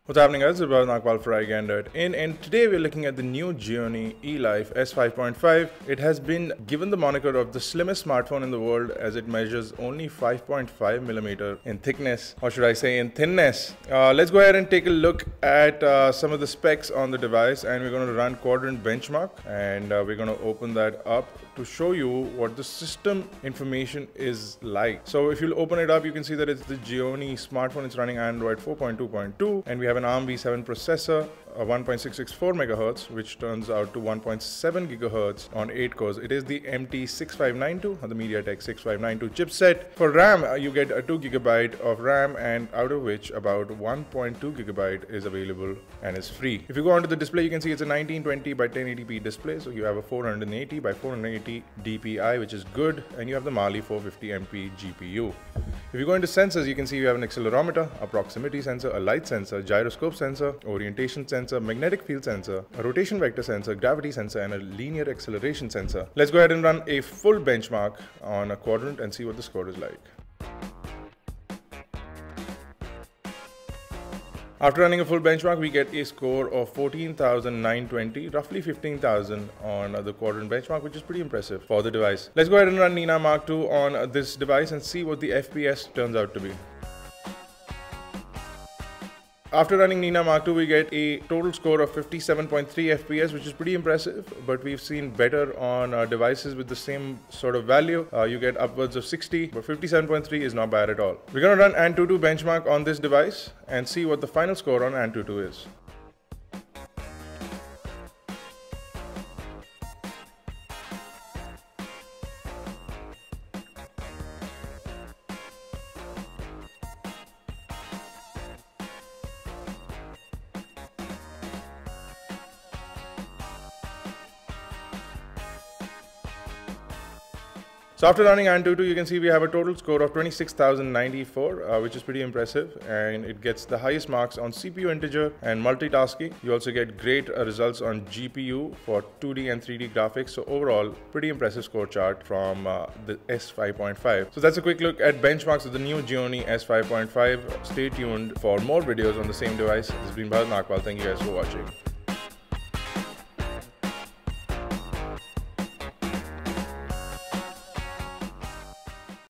What's happening guys, it's Bharat Nagpal for iGyaan.in, and today we're looking at the new Gionee Elife S5.5. It has been given the moniker of the slimmest smartphone in the world as it measures only 5.5mm in thickness, or should I say in thinness. Let's go ahead and take a look at some of the specs on the device, and we're going to run quadrant benchmark, and we're going to open that up to show you what the system information is like. So if you open it up, you can see that it's the Gionee smartphone. It's running Android 4.2.2, and we have an ARM v7 processor, 1.664 MHz, which turns out to 1.7 GHz on 8 cores. It is the MT6592 or the MediaTek 6592 chipset. For RAM, you get a 2 GB of RAM, and out of which about 1.2 GB is available and is free. If you go onto the display, you can see it's a 1920 by 1080p display. So you have a 480 by 480 DPI, which is good, and you have the Mali 450MP GPU. If you go into sensors, you can see you have an accelerometer, a proximity sensor, a light sensor, gyroscope sensor, orientation sensor, magnetic field sensor, a rotation vector sensor, gravity sensor, and a linear acceleration sensor. Let's go ahead and run a full benchmark on a quadrant and see what the score is like. After running a full benchmark, we get a score of 14,920, roughly 15,000 on the quadrant benchmark, which is pretty impressive for the device. Let's go ahead and run Nina Mark II on this device and see what the FPS turns out to be. After running Nina Mark II, we get a total score of 57.3 FPS, which is pretty impressive, but we've seen better on devices with the same sort of value. You get upwards of 60, but 57.3 is not bad at all. We're going to run Antutu benchmark on this device and see what the final score on Antutu is. So after running Antutu, you can see we have a total score of 26,094, which is pretty impressive, and it gets the highest marks on CPU integer and multitasking. You also get great results on GPU for 2D and 3D graphics. So overall, pretty impressive score chart from the S5.5. So that's a quick look at benchmarks of the new Gionee S5.5. Stay tuned for more videos on the same device. This has been Bharat Nagpal. Thank you guys for watching.